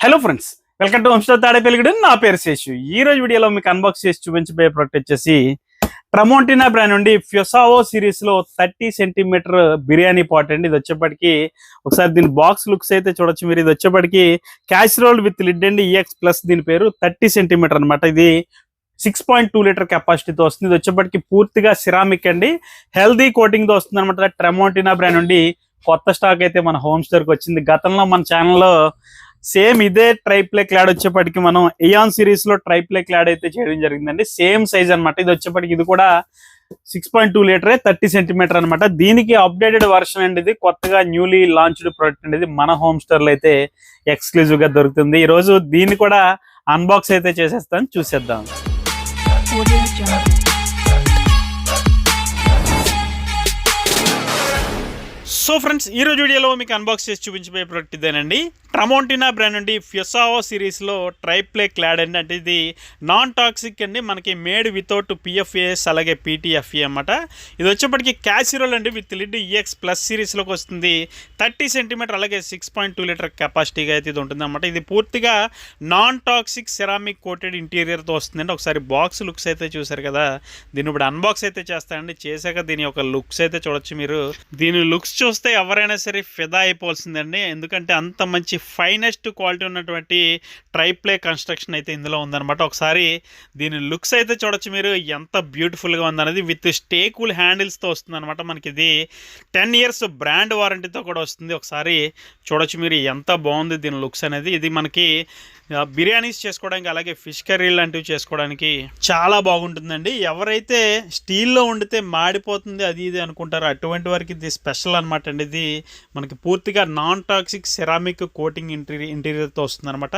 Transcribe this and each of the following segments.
Hello friends, welcome to వంశ తాడేపల్లిగూడ. నా పేరు శేషు. ఈ రోజు వీడియోలో మీకు అన్బాక్స్ చేసి చూపించబోయే ప్రోడక్ట్ వచ్చేసి ట్రమోంటినా బ్రాండ్ నుండి ఫ్యూసావో సిరీస్ లో 30 సెంటీమీటర్ బిర్యానీ పాట్ అండి. ఇది వచ్చేప్పటికి ఒకసారి దీని బాక్స్ లుక్స్ అయితే చూడొచ్చు మీరు. ఇది వచ్చేప్పటికి క్యాసరోల్ విత్ లిడ్ అండి. EX ప్లస్ దీని పేరు 30 సెంటీమీటర్ అనమాట. ఇది 6.2 లీటర్ కెపాసిటీతో వస్తుంది. ఇది వచ్చేప్పటికి పూర్తిగా సిరామిక్ అండి, హెల్దీ కోటింగ్ తో వస్తుంది అనమాట. ట్రమోంటినా బ్రాండ్ నుండి కొత్త స్టాక్ అయితే మన హోమ్ స్టోర్ కి వచ్చింది. గతంలో మన ఛానల్లో సేమ్ ఇదే ట్రైప్లే క్లాడ్ వచ్చేప్పటికి మనం ఇయాన్ సిరీస్ లో ట్రైప్లే క్లాడ్ అయితే చేయడం జరిగిందండి. సేమ్ సైజ్ అనమాట. ఇది వచ్చేప్పటికి ఇది కూడా 6.2 లీటరే, 30 సెంటీమీటర్ అనమాట. దీనికి అప్డేటెడ్ వర్షన్ అండి. ఇది కొత్తగా న్యూలీ లాంచ్డ్ ప్రోడక్ట్ అండి. ఇది మన హోమ్ స్టోర్ లో అయితే ఎక్స్క్లూజివ్ గా దొరుకుతుంది. ఈ రోజు దీన్ని కూడా అన్బాక్స్ అయితే చేసేస్తాను, చూసేద్దాం. సో ఫ్రెండ్స్, ఈ రోజు వీడియోలో మీకు అన్బాక్స్ చేసి చూపించబోయే ప్రోడక్ట్ ఇదేనండి. ట్రమోంటినా బ్రాండ్ నుండి ఫ్యూసావో సిరీస్లో ట్రైప్లే క్లాడ్ అండి. అంటే ఇది నాన్ టాక్సిక్ అండి, మనకి మేడ్ వితౌట్ PFAS అలాగే PTFE అన్నమాట. ఇది వచ్చేప్పటికి క్యాసిరోల్ అండి విత్ లిడ్ EX ప్లస్ సిరీస్లోకి వస్తుంది. 30 సెంటీమీటర్ అలాగే 6.2 లీటర్ కెపాసిటీగా అయితే ఇది ఉంటుంది అనమాట. ఇది పూర్తిగా నాన్ టాక్సిక్ సెరామిక్ కోటెడ్ ఇంటీరియర్తో వస్తుందండి. ఒకసారి బాక్స్ లుక్స్ అయితే చూసారు కదా, దీన్ని ఇప్పుడు అన్బాక్స్ అయితే చేస్తానండి. చేశాక దీని యొక్క లుక్స్ అయితే చూడొచ్చు మీరు. దీని లుక్స్ చూస్తే ఎవరైనా సరే ఫిదా అయిపోవాల్సిందండి, ఎందుకంటే అంత మంచి ఫైనెస్ట్ క్వాలిటీ ఉన్నటువంటి ట్రైప్లే కన్స్ట్రక్షన్ అయితే ఇందులో ఉందన్నమాట. ఒకసారి దీని లుక్స్ అయితే చూడొచ్చు మీరు, ఎంత బ్యూటిఫుల్గా ఉందనేది. విత్ స్టేకూల్ హ్యాండిల్స్తో వస్తుంది అనమాట. మనకి ఇది 10 ఇయర్స్ బ్రాండ్ వారంటీతో కూడా వస్తుంది. ఒకసారి చూడొచ్చు మీరు, ఎంత బాగుంది దీని లుక్స్ అనేది. ఇది మనకి బిర్యానీస్ చేసుకోవడానికి అలాగే ఫిష్ కర్రీ లాంటివి చేసుకోవడానికి చాలా బాగుంటుందండి. ఎవరైతే స్టీల్లో వండితే మాడిపోతుంది అది ఇది అనుకుంటారో అటువంటి వారికి ఇది స్పెషల్ అనమాట అండి. ఇది మనకి పూర్తిగా నాన్ టాక్సిక్ సెరామిక్ కోటింగ్ ఇంటీరియర్తో వస్తుంది అనమాట.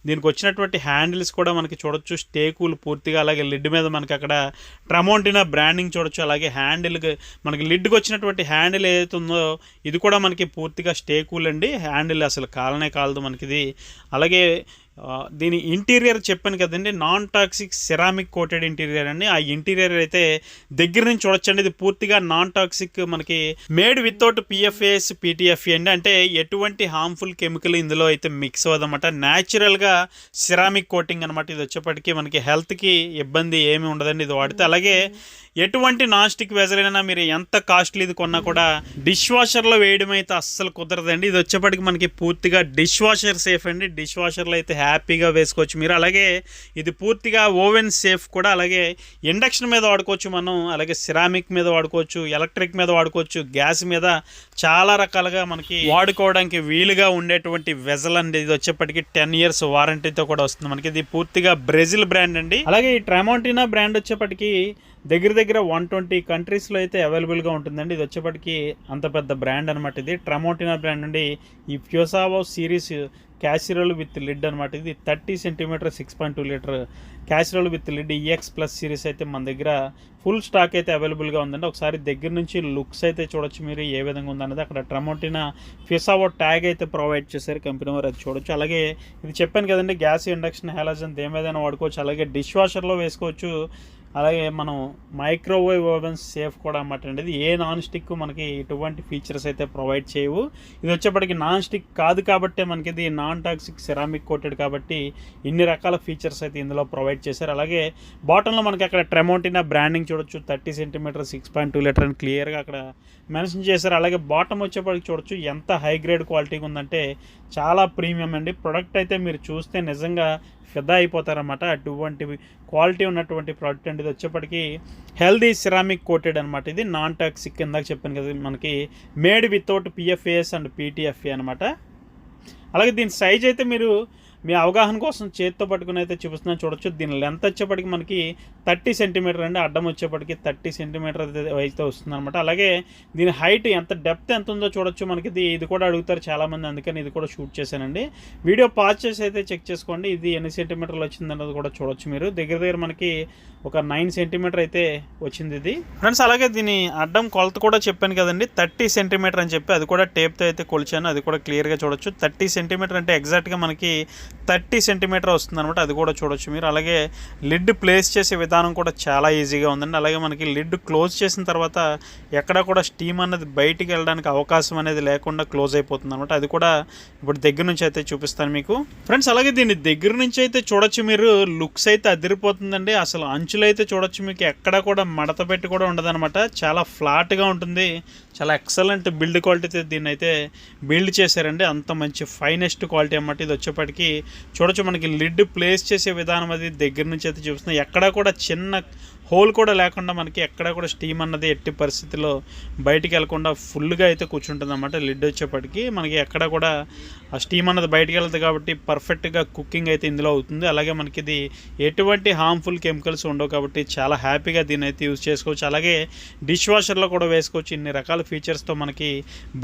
దీనికి వచ్చినటువంటి హ్యాండిల్స్ కూడా మనకి చూడొచ్చు స్టేకూల్ పూర్తిగా, అలాగే లిడ్ మీద మనకి అక్కడ ట్రమోంటినా బ్రాండింగ్ చూడొచ్చు. అలాగే హ్యాండిల్ మనకి లిడ్కి వచ్చినటువంటి హ్యాండిల్ ఏదైతే ఉందో ఇది కూడా మనకి పూర్తిగా స్టేకూల్ అండి. హ్యాండిల్ అసలు కాలనే కాలదు మనకి ఇది. అలాగే దీని ఇంటీరియర్ చెప్పాను కదండి, non toxic ceramic coated interior అండి. ఆ ఇంటీరియర్ అయితే దగ్గర నుంచి చూడొచ్చండి. ఇది పూర్తిగా నాన్ టాక్సిక్, మనకి మేడ్ వితౌట్ PFAS PTFE అండి. అంటే ఎటువంటి హార్మ్ఫుల్ కెమికల్ ఇందులో అయితే మిక్స్ అవ్వదన్నమాట. న్యాచురల్గా సెరామిక్ కోటింగ్ అనమాట. ఇది వచ్చేప్పటికి మనకి హెల్త్కి ఇబ్బంది ఏమి ఉండదండి ఇది వాడితే. అలాగే ఎటువంటి నాన్ స్టిక్ వెజల్ అయినా మీరు ఎంత కాస్ట్లీ ఇది కొన్నా కూడా డిష్ వాషర్లో వేయడం అయితే అస్సలు కుదరదండి. ఇది వచ్చేప్పటికి మనకి పూర్తిగా డిష్ వాషర్ సేఫ్ అండి. డిష్ వాషర్లో అయితే హ్యాపీగా వేసుకోవచ్చు మీరు. అలాగే ఇది పూర్తిగా ఓవెన్ సేఫ్ కూడా. అలాగే ఇండక్షన్ మీద వాడుకోవచ్చు మనం, అలాగే సిరామిక్ మీద వాడుకోవచ్చు, ఎలక్ట్రిక్ మీద వాడుకోవచ్చు, గ్యాస్ మీద చాలా రకాలుగా మనకి వాడుకోవడానికి వీలుగా ఉండేటువంటి వెజల్ అండి. ఇది వచ్చేప్పటికి 10 ఇయర్స్ వారంటీతో కూడా వస్తుంది మనకి. ఇది పూర్తిగా బ్రెజిల్ బ్రాండ్ అండి. అలాగే ఈ ట్రమోంటినా బ్రాండ్ వచ్చేప్పటికి దగ్గర 120 కంట్రీస్లో అయితే అవైలబుల్గా ఉంటుందండి. ఇది వచ్చేప్పటికి అంత పెద్ద బ్రాండ్ అనమాట. ఇది ట్రమోంటినా బ్రాండ్ నుండి ఈ Fusao series casserole with lid అనమాట. ఇది 30 centimetre 6.2 litre casserole with lid EX plus series అయితే మన దగ్గర ఫుల్ స్టాక్ అయితే అవైలబుల్గా ఉందండి. ఒకసారి దగ్గర నుంచి లుక్స్ అయితే చూడొచ్చు మీరు ఏ విధంగా ఉందన్నది. అక్కడ ట్రమోంటినా ఫ్యూసావో ట్యాగ్ అయితే ప్రొవైడ్ చేశారు కంపెనీ వారు, అది చూడొచ్చు. అలాగే ఇది చెప్పాను కదండి, గ్యాస్, ఇండక్షన్, హాలోజన్ దేమేదైనా వాడుకోవచ్చు. అలాగే డిష్ వాషర్లో వేసుకోవచ్చు. అలాగే మనం మైక్రోవేవ్ ఓవెన్స్ సేఫ్ కూడా అన్నమాట అండి. ఇది ఏ నాన్ స్టిక్ మనకి ఇటువంటి ఫీచర్స్ అయితే ప్రొవైడ్ చేయవు. ఇది వచ్చేప్పటికి నాన్ స్టిక్ కాదు కాబట్టి మనకి ఇది నాన్ టాక్సిక్ సెరామిక్ కోటెడ్ కాబట్టి ఇన్ని రకాల ఫీచర్స్ అయితే ఇందులో ప్రొవైడ్ చేశారు. అలాగే బాటంలో మనకి అక్కడ ట్రమోంటినా బ్రాండింగ్ చూడొచ్చు. 30 సెంటీమీటర్ 6.2 లీటర్ అని క్లియర్గా అక్కడ మెన్షన్ చేశారు. అలాగే బాటమ్ వచ్చేప్పటికి చూడొచ్చు ఎంత హై గ్రేడ్ క్వాలిటీగా ఉందంటే చాలా ప్రీమియం అండి. ప్రొడక్ట్ అయితే మీరు చూస్తే నిజంగా ఫిదా అయిపోతారన్నమాట. అటువంటి క్వాలిటీ ఉన్నటువంటి ప్రోడక్ట్ అండి. ఇది వచ్చేప్పటికి హెల్దీ సిరామిక్ కోటెడ్ అనమాట. ఇది నాన్ టాక్సిక్ కింద చెప్పాను కదా, మనకి made without PFAS and PTFE అనమాట. అలాగే దీని సైజ్ అయితే మీరు మీ అవగాహన కోసం చేతితో పట్టుకుని అయితే చూపిస్తున్నాను చూడొచ్చు. దీని లెంత్ వచ్చేప్పటికి మనకి 30 సెంటీమీటర్ అండి. అడ్డం వచ్చేప్పటికి 30 సెంటీమీటర్ అయితే వస్తుంది అనమాట. అలాగే దీని హైట్ ఎంత, డెప్త్ ఎంత ఉందో చూడొచ్చు మనకి. ఇది కూడా అడుగుతారు చాలామంది, అందుకని ఇది కూడా షూట్ చేశానండి. వీడియో పాజ్ చేసి అయితే చెక్ చేసుకోండి. ఇది ఎన్ని సెంటీమీటర్లు వచ్చింది అన్నది కూడా చూడొచ్చు మీరు. దగ్గర మనకి ఒక 9 సెంటీమీటర్ అయితే వచ్చింది ఇది ఫ్రెండ్స్. అలాగే దీని అడ్డం కొలత కూడా చెప్పాను కదండి, 30 సెంటీమీటర్ అని చెప్పి అది కూడా టేప్తో అయితే కొలిచాను. అది కూడా క్లియర్గా చూడొచ్చు. 30 సెంటీమీటర్ అంటే ఎగ్జాక్ట్గా మనకి 30 సెంటీమీటర్ వస్తుంది అనమాట, అది కూడా చూడొచ్చు మీరు. అలాగే లిడ్ ప్లేస్ చేసే విధానం కూడా చాలా ఈజీగా ఉందండి. అలాగే మనకి లిడ్ క్లోజ్ చేసిన తర్వాత ఎక్కడ కూడా స్టీమ్ అన్నది బయటికి వెళ్ళడానికి అవకాశం అనేది లేకుండా క్లోజ్ అయిపోతుంది అనమాట. అది కూడా ఇప్పుడు దగ్గర నుంచి అయితే చూపిస్తాను మీకు ఫ్రెండ్స్. అలాగే దీన్ని దగ్గర నుంచి అయితే చూడొచ్చు మీరు, లుక్స్ అయితే అదిరిపోతుందండి. అసలు అంచులు అయితే చూడొచ్చు మీకు, ఎక్కడ కూడా మడత పెట్టి కూడా ఉండదన్నమాట. చాలా ఫ్లాట్గా ఉంటుంది, చాలా ఎక్సలెంట్ బిల్డ్ క్వాలిటీ దీన్ని అయితే బిల్డ్ చేశారండి. అంత మంచి ఫైనెస్ట్ క్వాలిటీ అన్నమాట. ఇది వచ్చేప్పటికి చూడొచ్చు మనకి లిడ్ ప్లేస్ చేసే విధానం అది దగ్గర నుంచి అయితే చూపిస్తుంది. ఎక్కడ కూడా చిన్న హోల్ కూడా లేకుండా మనకి ఎక్కడ కూడా స్టీమ్ అన్నది ఎట్టి పరిస్థితిలో బయటికి వెళ్లకుండా ఫుల్గా అయితే కూర్చుంటుంది అన్నమాట. లిడ్ వచ్చేప్పటికి మనకి ఎక్కడ కూడా ఆ స్టీమ్ అన్నది బయటికి వెళ్తుంది కాబట్టి పర్ఫెక్ట్గా కుకింగ్ అయితే ఇందులో అవుతుంది. అలాగే మనకి ఇది ఎటువంటి హార్మ్ఫుల్ కెమికల్స్ ఉండవు కాబట్టి చాలా హ్యాపీగా దీన్ని అయితే యూజ్ చేసుకోవచ్చు. అలాగే డిష్ వాషర్లో కూడా వేసుకోవచ్చు. ఇన్ని రకాల ఫీచర్స్తో మనకి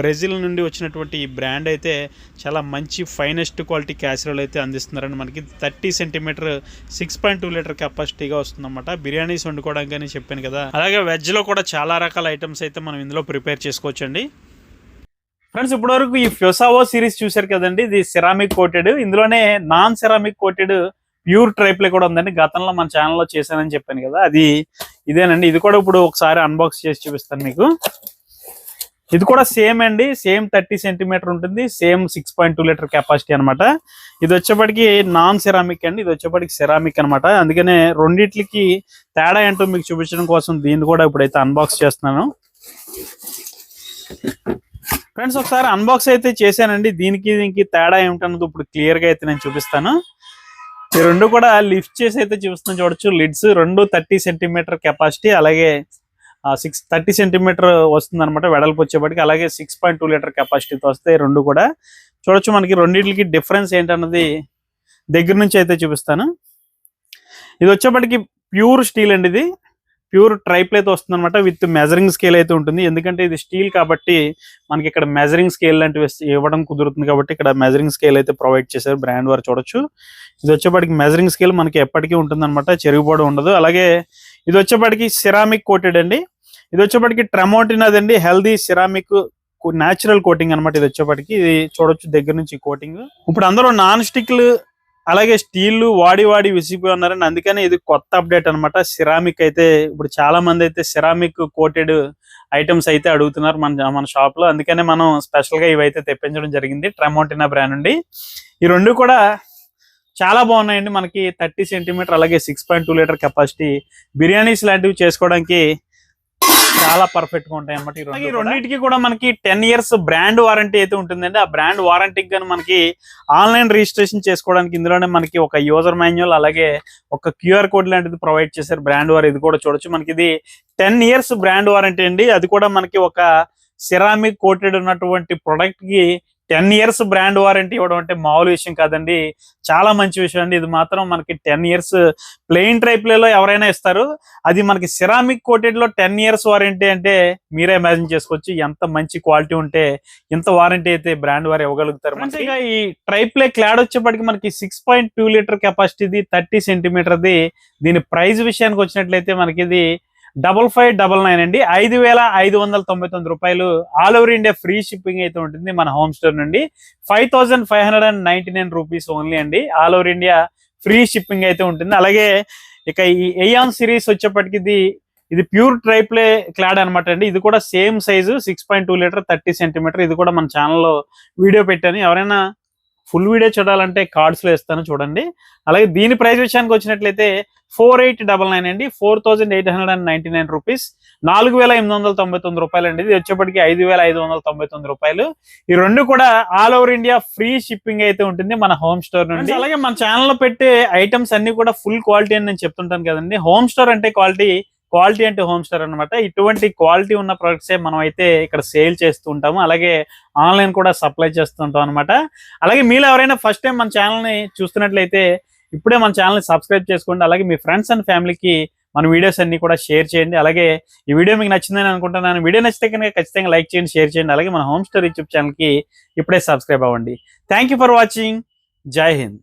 బ్రెజిల్ నుండి వచ్చినటువంటి ఈ బ్రాండ్ అయితే చాలా మంచి ఫైనెస్ట్ క్వాలిటీ క్యాసరోల్ అయితే అందిస్తున్నారండి. మనకి 30 సెంటీమీటర్ 6.2 లీటర్ కెపాసిటీగా వస్తుందన్నమాట. బిర్యానీస్ వండుకోవడానికి అని చెప్పాను కదా. అలాగే వెజ్లో కూడా చాలా రకాల ఐటమ్స్ అయితే మనం ఇందులో ప్రిపేర్ చేసుకోవచ్చండి. ఫ్రెండ్స్ ఇప్పటివరకు ఈ ఫ్యూసావో సిరీస్ చూశారు కదండి, ఇది సెరామిక్ కోటెడ్. ఇందులోనే non ceramic coated pure triply కూడా ఉందండి. గతంలో మన ఛానల్లో చేశానని చెప్పాను కదా, అది ఇదేనండి. ఇది కూడా ఇప్పుడు ఒకసారి అన్బాక్స్ చేసి చూపిస్తాను మీకు. ఇది కూడా సేమ్ అండి, సేమ్ 30 సెంటీమీటర్ ఉంటుంది, సేమ్ 6.2 లీటర్ కెపాసిటీ అనమాట. ఇది వచ్చేప్పటికి నాన్ సెరామిక్ అండి, ఇది వచ్చేప్పటికి సెరామిక్ అనమాట. అందుకనే రెండిట్లకి తేడా ఏంటో మీకు చూపించడం కోసం దీన్ని కూడా ఇప్పుడైతే అన్బాక్స్ చేస్తున్నాను. ఫ్రెండ్స్ ఒకసారి అన్బాక్స్ అయితే చేశానండి, దీనికి తేడా ఏమిటన్నది ఇప్పుడు క్లియర్గా అయితే నేను చూపిస్తాను. ఈ రెండు కూడా లిఫ్ట్ చేసి అయితే చూపిస్తాను చూడొచ్చు. లిడ్స్ రెండు 30 సెంటీమీటర్ కెపాసిటీ, అలాగే 30 సెంటీమీటర్ వస్తుంది అనమాట వెడల్పు వచ్చేప్పటికి. అలాగే 6.2 లీటర్ కెపాసిటీతో వస్తాయి రెండు కూడా. చూడొచ్చు మనకి రెండింటికి డిఫరెన్స్ ఏంటన్నది దగ్గర నుంచి అయితే చూపిస్తాను. ఇది వచ్చేప్పటికి ప్యూర్ స్టీల్ అండి, ఇది ప్యూర్ ట్రైప్లైతే వస్తుంది అనమాట. విత్ మెజరింగ్ స్కేల్ అయితే ఉంటుంది. ఎందుకంటే ఇది స్టీల్ కాబట్టి మనకి ఇక్కడ మెజరింగ్ స్కేల్ లాంటివి ఇవ్వడం కుదురుతుంది కాబట్టి ఇక్కడ మెజరింగ్ స్కేల్ అయితే ప్రొవైడ్ చేశారు బ్రాండ్ వారు. చూడొచ్చు ఇది వచ్చేప్పటికి మెజరింగ్ స్కేల్ మనకి ఎప్పటికీ ఉంటుంది అనమాట, చెరిగిపోవడం ఉండదు. అలాగే ఇది వచ్చేప్పటికి సిరామిక్ కోటెడ్ అండి. ఇది వచ్చేప్పటికి ట్రమోంటినాది అండి, హెల్దీ సిరామిక్ న్యాచురల్ కోటింగ్ అనమాట. ఇది వచ్చేప్పటికి ఇది చూడొచ్చు దగ్గర నుంచి కోటింగ్. ఇప్పుడు అందరూ నాన్ స్టిక్లు అలాగే స్టీల్ వాడి విసిగిపోయి ఉన్నారండి, అందుకని ఇది కొత్త అప్డేట్ అనమాట. సిరామిక్ అయితే ఇప్పుడు చాలా మంది అయితే సిరామిక్ కోటెడ్ ఐటమ్స్ అయితే అడుగుతున్నారు మన షాప్ లో. అందుకనే మనం స్పెషల్ గా ఇవైతే తెప్పించడం జరిగింది ట్రమోంటినా బ్రాండ్ నుండి. ఈ రెండు కూడా చాలా బాగున్నాయండి. మనకి 30 సెంటీమీటర్ అలాగే 6.2 లీటర్ కెపాసిటీ బిర్యానీస్ లాంటివి చేసుకోవడానికి చాలా పర్ఫెక్ట్ గా ఉంటాయి అన్నమాట. ఈ రెండింటికి కూడా మనకి 10 ఇయర్స్ బ్రాండ్ వారంటీ అయితే ఉంటుందండి. ఆ బ్రాండ్ వారంటీకి కానీ మనకి ఆన్లైన్ రిజిస్ట్రేషన్ చేసుకోవడానికి ఇందులోనే మనకి ఒక యూజర్ మాన్యువల్ అలాగే ఒక క్యూఆర్ కోడ్ లాంటిది ప్రొవైడ్ చేశారు బ్రాండ్ వారు. ఇది కూడా చూడొచ్చు మనకి ఇది 10 ఇయర్స్ బ్రాండ్ వారంటీ అండి. అది కూడా మనకి ఒక సిరామిక్ కోటెడ్ ఉన్నటువంటి ప్రొడక్ట్ కి 10 ఇయర్స్ బ్రాండ్ వారంటీ ఇవ్వడం అంటే మామూలు విషయం కాదండి, చాలా మంచి విషయం అండి. ఇది మాత్రం మనకి 10 ఇయర్స్ ప్లెయిన్ ట్రైప్లేలో ఎవరైనా ఇస్తారు, అది మనకి సిరామిక్ కోటెడ్ లో 10 ఇయర్స్ వారంటీ అంటే మీరే ఇమాజిన్ చేసుకోవచ్చు ఎంత మంచి క్వాలిటీ ఉంటే ఇంత వారంటీ అయితే బ్రాండ్ వారు ఇవ్వగలుగుతారు. మంచిగా ఈ ట్రైప్లే క్లాడ్ వచ్చేప్పటికి మనకి 6.2 లీటర్ కెపాసిటీది 30 సెంటీమీటర్ది. దీని ప్రైస్ విషయానికి వచ్చినట్లయితే మనకి ఇది 5599 అండి, 5599 రూపాయలు. All over India free shipping అయితే ఉంటుంది మన హోమ్ స్టోర్ నుండి. 5599 రూపీస్ ఓన్లీ అండి, all over India free shipping అయితే ఉంటుంది. అలాగే ఇక ఈ ఎయాన్ సిరీస్ వచ్చేప్పటికి ఇది ప్యూర్ ట్రైప్లే క్లాడ్ అనమాట అండి. ఇది కూడా సేమ్ సైజు 6.2 లీటర్ 30 సెంటీమీటర్. ఇది కూడా మన ఛానల్లో వీడియో పెట్టాను, ఎవరైనా ఫుల్ వీడియో చూడాలంటే కార్డ్స్ లో ఇస్తాను చూడండి. అలాగే దీని ప్రైస్ విషయానికి వచ్చినట్లయితే 4899 అండి, 4899 రూపీస్, 4899 రూపాయలు అండి. ఇది వచ్చేప్పటికి 5599 రూపాయలు. ఈ రెండు కూడా all over India free shipping అయితే ఉంటుంది మన హోమ్ స్టోర్ నుండి. అలాగే మన ఛానల్లో పెట్టే ఐటమ్స్ అన్ని కూడా ఫుల్ క్వాలిటీ అని నేను చెప్తుంటాను కదండి. హోమ్ స్టోర్ అంటే క్వాలిటీ అంటే హోమ్ స్టోర్ అనమాట. ఇటువంటి క్వాలిటీ ఉన్న ప్రొడక్ట్సే మనం అయితే ఇక్కడ సేల్ చేస్తూ ఉంటాము, అలాగే ఆన్లైన్ కూడా సప్లై చేస్తుంటాం అనమాట. అలాగే మీరు ఎవరైనా ఫస్ట్ టైం మన ఛానల్ని చూస్తున్నట్లయితే ఇప్పుడే మన ఛానల్ని సబ్స్క్రైబ్ చేసుకోండి. అలాగే మీ ఫ్రెండ్స్ అండ్ ఫ్యామిలీకి మన వీడియోస్ అన్ని కూడా షేర్ చేయండి. అలాగే ఈ వీడియో మీకు నచ్చిందని అనుకుంటున్నాను. వీడియో నచ్చితే కనుక ఖచ్చితంగా లైక్ చేయండి, షేర్ చేయండి. అలాగే మన హోమ్ స్టోర్ యూట్యూబ్ ఛానల్కి ఇప్పుడే సబ్స్క్రైబ్ అవ్వండి. Thank you for watching. జై హింద్.